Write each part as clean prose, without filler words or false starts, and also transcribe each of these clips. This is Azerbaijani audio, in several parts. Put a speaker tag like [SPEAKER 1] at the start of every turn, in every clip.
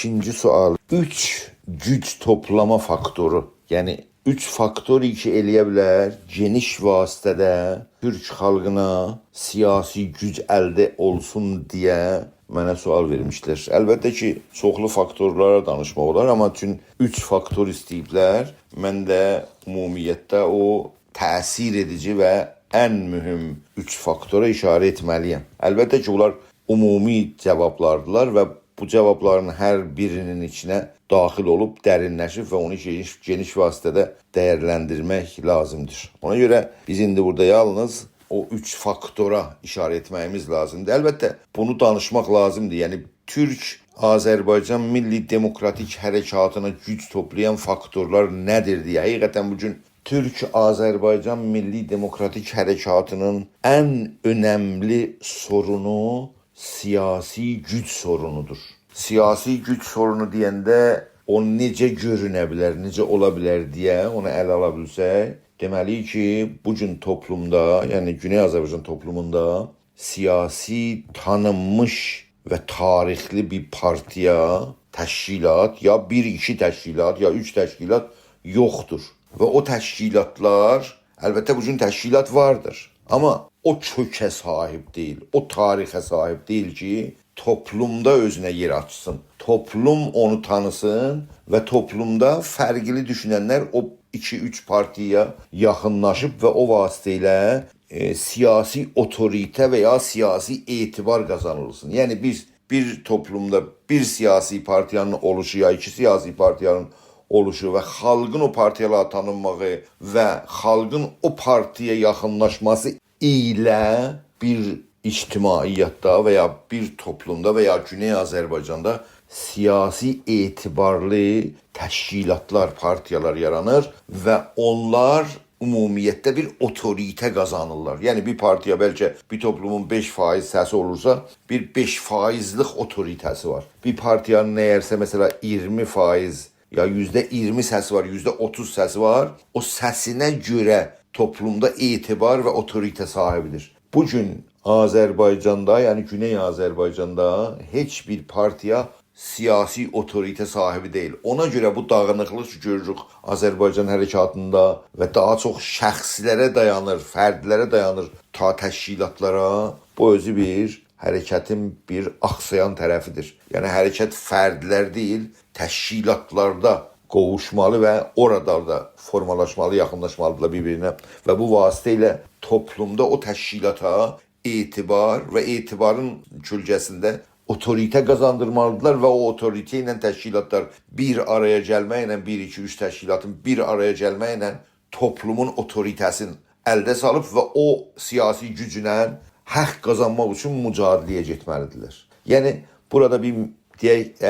[SPEAKER 1] İkinci sual. Üç güc toplama faktoru. Yani üç faktor ki eləyə bilər geniş vasitədə Türk xalqına siyasi güc əldə olsun deyə mənə sual vermişlər. Əlbəttə ki, çoxlu faktorlara danışmaq olar, amma üçün 3 faktor istəyiblər. Mən də ümumiyyətdə o təsir edici və ən mühüm 3 faktora işarə etməliyəm. Əlbəttə ki, bunlar ümumi cavablardılar və bu cavabların hər birinin içinə daxil olub, dərinləşib və onu geniş vasitədə dəyərləndirmək lazımdır. Ona görə biz indi burada yalnız o 3 faktora işarə etməyimiz lazımdır. Əlbəttə, bunu danışmaq lazımdır. Yəni, Türk-Azərbaycan Milli Demokratik Hərəkatına güc toplayan faktorlar nədir deyə. Həqiqətən bugün Türk-Azərbaycan Milli Demokratik Hərəkatının ən önəmli sorunu siyasi güc sorunudur. Siyasi güc sorunu deyəndə o necə görünə bilər, necə ola bilər deyə onu ələ ala bilsək, deməliyik ki, bugün toplumda, yəni Güney Azərbaycan toplumunda siyasi tanınmış və tarixli bir partiya, təşkilat, ya 1-2 təşkilat, ya 3 təşkilat yoxdur. Və o təşkilatlar, əlbəttə bugün təşkilat vardır. Amma o kökə sahib deyil, o tarixə sahib deyil ki, toplumda özünə yer açsın. Toplum onu tanısın və toplumda fərqli düşünənlər o 2-3 partiyaya yaxınlaşıb və o vasitə ilə siyasi otorite və ya siyasi etibar qazanılsın. Yəni biz bir toplumda bir siyasi partiyanın oluşu ya 2 siyasi partiyanın oluşu və xalqın o partiyalara tanınmağı və xalqın o partiyaya yaxınlaşması ilə bir ictimaiyyətdə və ya bir toplumda və ya Güney Azərbaycanda siyasi etibarlı təşkilatlar, partiyalar yaranır və onlar ümumiyyətdə bir otorite qazanırlar. Yəni bir partiya bəlkə bir toplumun 5% səsi olursa, bir 5%lik otoritəsi var. Bir partiyanın nəyərsə məsələ 20% ya %20 səsi var, %30 səsi var. O səsinə görə toplumda etibar və otorite sahibidir. Bugün Azərbaycanda, yəni Güney Azərbaycanda heç bir partiya siyasi otorite sahibi deyil. Ona görə bu dağınıqlıq görürük Azərbaycan hərəkatında və daha çox şəxslərə dayanır, fərdlərə dayanır, ta təşkilatlara. Bu özü bir hərəkətin bir axsayan tərəfidir. Yəni hərəkət fərdlər deyil, təşkilatlarda qovuşmalı və orada da formalaşmalı, yaxınlaşmalıdırlar bir-birinə və bu vasitə ilə toplumda o təşkilata etibar və etibarın kölgəsində otorite qazandırmalıdırlar və o otorite ilə təşkilatlar bir araya gəlməklə, 1-2-3 təşkilatın bir araya gəlməklə toplumun otoritəsini əldə salıb və o siyasi gücünə haqq qazanmaq üçün mücadiləyə getməlidirlər. Yəni, burada bir deyək,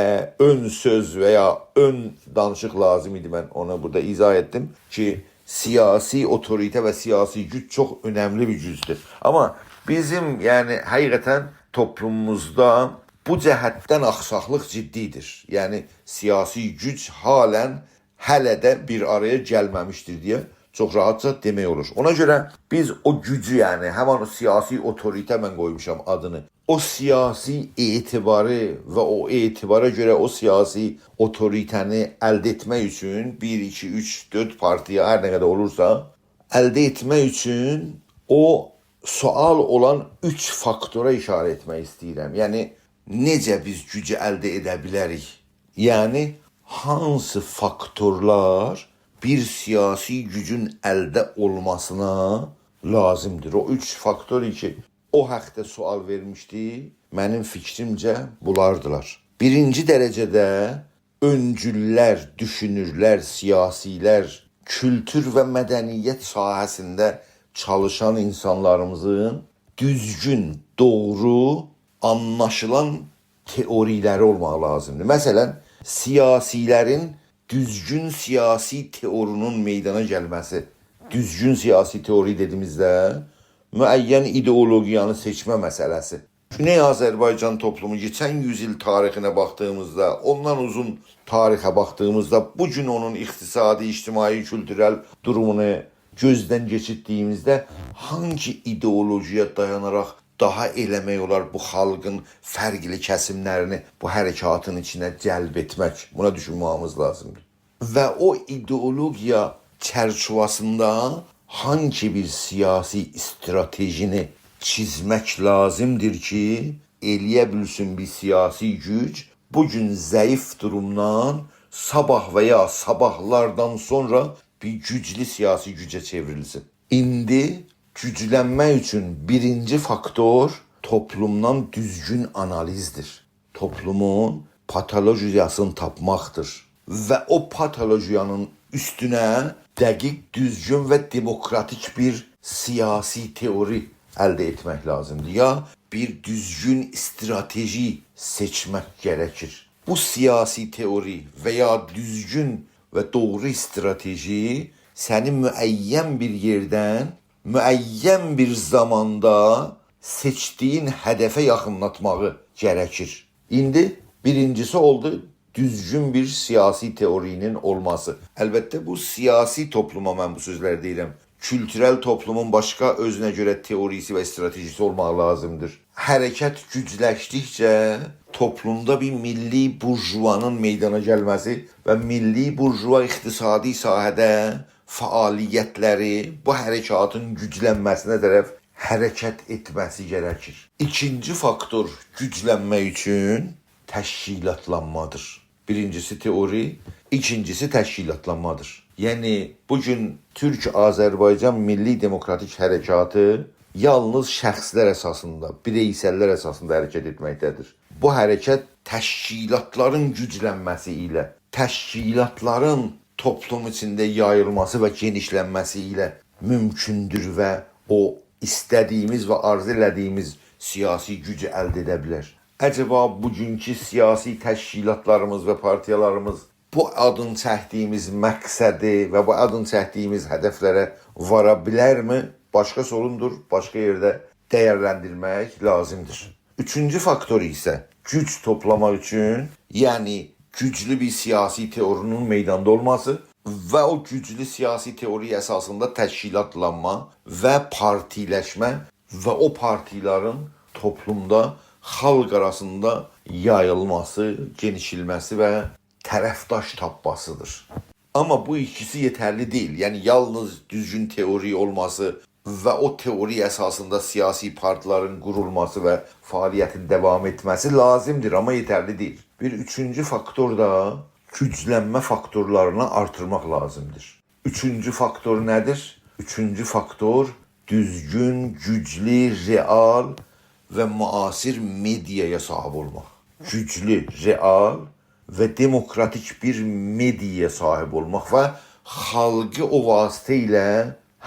[SPEAKER 1] ön söz və ya ön danışıq lazım idi, mən onu burada izah etdim ki, siyasi otorite və siyasi güc çox önəmli bir gücdür. Amma bizim, yəni, həqiqətən toplumumuzda bu cəhətdən axsaqlıq ciddidir. Yəni, siyasi güc hələ də bir araya gəlməmişdir deyə çox rahatca demək olur. Ona görə biz o gücü, yəni, həman o siyasi otorite mən qoymuşam adını, o siyasi etibarı və o etibara görə o siyasi otoritəni əldə etmək üçün 1, 2, 3, 4 partiya hər nə qədər olursa, əldə etmək üçün o sual olan 3 faktora işarə etmək istəyirəm. Yəni, necə biz gücü əldə edə bilərik? Yəni, hansı faktorlar bir siyasi gücün əldə olmasına lazımdır? O 3 faktor ki, o haqda sual vermişdi, mənim fikrimcə bunlardılar. Birinci dərəcədə öncüllər, düşünürlər, siyasilər, kültür və mədəniyyət sahəsində çalışan insanlarımızın düzgün, doğru, anlaşılan teoriləri olmaq lazımdır. Məsələn, siyasilərin düzgün siyasi teorinin meydana gəlməsi. Düzgün siyasi teori dediyimizdə müəyyən ideologiyanı seçmə məsələsi. Güney Azərbaycan toplumu keçən 100 il tarixinə baxdığımızda, ondan uzun tarixə baxdığımızda, bugün onun iqtisadi, ictimai, kültürel durumunu gözdən keçirdiyimizdə hangi ideolojiya dayanaraq daha eləmək olar bu xalqın fərqli kəsimlərini bu hərəkatın içinə cəlb etmək. Buna düşünməyimiz lazımdır. Və o ideologiya çərçivəsində hangi bir siyasi stratejini çizmək lazımdır ki, eləyə bilsin bir siyasi güc bugün zəif durumdan sabah və ya sabahlardan sonra bir güclü siyasi gücə çevrilsin. İndi güclənmək üçün birinci faktor toplumdan düzgün analizdir. Toplumun patolojiyasını tapmaqdır. Və o patolojiyanın üstünə dəqiq, düzgün və demokratik bir siyasi teori əldə etmək lazımdır. Ya bir düzgün strateji seçmək gərəkir. Bu siyasi teori və ya düzgün və doğru strateji səni müəyyən bir yerdən, müəyyən bir zamanda seçdiyin hədəfə yaxınlatmağı gərəkir. İndi birincisi oldu düzgün bir siyasi teorinin olması. Əlbəttə bu siyasi topluma mən bu sözləri deyirəm. Kültürel toplumun başqa özünə görə teorisi və stratejisi olmaq lazımdır. Hərəkət gücləşdikcə toplumda bir milli burjuvanın meydana gəlməsi və milli burjuva iqtisadi sahədə fəaliyyətləri bu hərəkatın güclənməsinə tərəf hərəkət etməsi gərəkir. İkinci faktor güclənmək üçün təşkilatlanmadır. Birincisi teori, ikincisi təşkilatlanmadır. Yəni bugün Türk-Azərbaycan Milli Demokratik Hərəkatı yalnız şəxslər əsasında, bireysəllər əsasında hərəkət etməkdədir. Bu hərəkət təşkilatların güclənməsi ilə, təşkilatların toplum içində yayılması və genişlənməsi ilə mümkündür və o istədiyimiz və arzu elədiyimiz siyasi gücü əldə edə bilər. Əcəba bugünkü siyasi təşkilatlarımız və partiyalarımız bu adın çəkdiyimiz məqsədi və bu adın çəkdiyimiz hədəflərə vara bilərmi? Başqa sorundur, başqa yerdə dəyərləndirmək lazımdır. Üçüncü faktor isə güc toplamaq üçün, yəni güclü bir siyasi teorinin meydanda olması və o güclü siyasi teori əsasında təşkilatlanma və partiləşmə və o partilərin toplumda, xalq arasında yayılması, genişilməsi və tərəfdaş tapmasıdır. Amma bu ikisi yetərli deyil. Yəni yalnız düzgün teori olması və o teori əsasında siyasi partilərin qurulması və fəaliyyətin davam etməsi lazımdır, amma yetərli deyil. Bir üçüncü faktor da güclənmə faktorlarını artırmaq lazımdır. Üçüncü faktor nədir? Üçüncü faktor düzgün, güclü, real və müasir mediaya sahib olmaq. Güclü, real və demokratik bir mediaya sahib olmaq və xalqı o vasitə ilə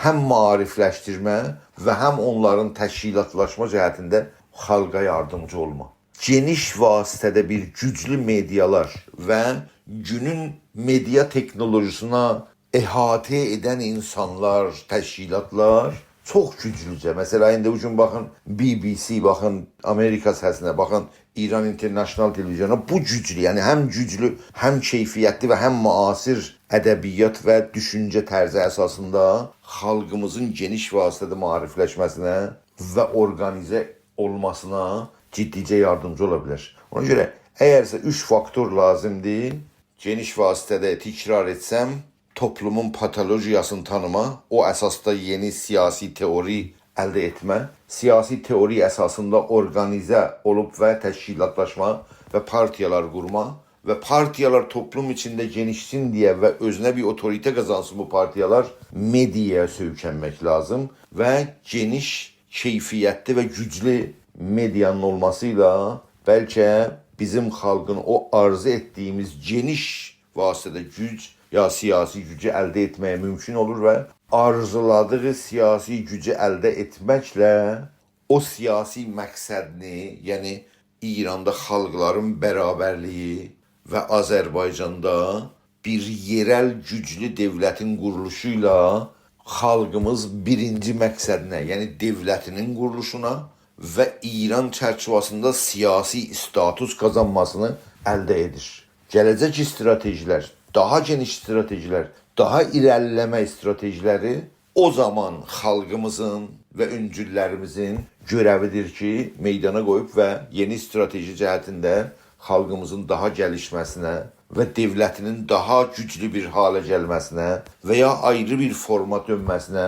[SPEAKER 1] həm maarifləşdirmə və həm onların təşkilatlaşma cəhətində xalqa yardımcı olmaq. Geniş vasitədə bir güclü medialar və günün media teknolojisine əhatə edən insanlar, təşkilatlar çox güclücə. Mesela indi bugün baxın BBC, baxın Amerika səsinə, baxın İran International Televizyona, bu güclü, yəni həm güclü, həm keyfiyyətli və həm müasir ədəbiyyat və düşüncə tərzi əsasında xalqımızın geniş vasitədə maarifləşməsinə və organizə olmasına ciddicə yardımcı ola bilər. Ona görə əgərsə 3 faktor lazımdır, geniş vasitədə təkrar etsəm, toplumun patolojiyasını tanıma, o əsasda yeni siyasi teori əldə etmə, siyasi teori əsasında organizə olub və təşkilatlaşma və partiyalar qurma və partiyalar toplum içində genişsin deyə və özünə bir otorite qazansın bu partiyalar, mediaya söykənmək lazım və geniş, keyfiyyətli və güclü medianın olmasıyla bəlkə bizim xalqın o arzu etdiyimiz geniş vasitədə güc ya siyasi gücü əldə etməyə mümkün olur və arzuladığı siyasi gücü əldə etməklə o siyasi məqsədini, yəni İranda xalqların bərabərliyi və Azərbaycanda bir yerel güclü devlətin quruluşu ilə xalqımız birinci məqsədinə, yəni devlətinin quruluşuna və İran çərçivəsində siyasi status qazanmasını əldə edir. Gələcək stratejilər, daha geniş stratejilər, daha irəliləmə stratejiləri o zaman xalqımızın və öncüllərimizin görəvidir ki, meydana qoyub və yeni strateji cəhətində xalqımızın daha gəlişməsinə və dövlətinin daha güclü bir halə gəlməsinə və ya ayrı bir forma dönməsinə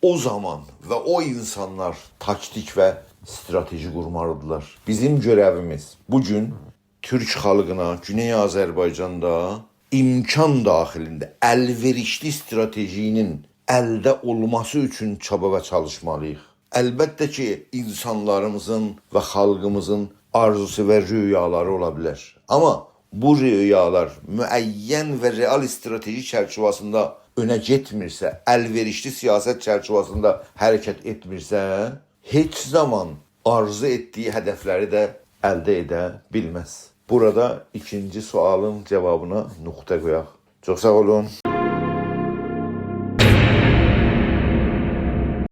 [SPEAKER 1] o zaman və o insanlar taktik və strateji qurmalıdırlar. Bizim görəvimiz bugün Türk xalqına Güney Azərbaycanda imkan daxilində əlverişli stratejinin əldə olması üçün çaba və çalışmalıyıq. Əlbəttə ki, insanlarımızın və xalqımızın arzusu və rüyaları ola bilər. Amma bu rüyalar müəyyən və real strateji çərçivəsində önə getmirsə, əlverişli siyasət çərçivəsində hərəkət etmirsə, heç zaman arzu etdiyi hədəfləri də əldə edə bilməz. Burada ikinci sualın cavabına nöqtə qoyaq. Çox sağ olun.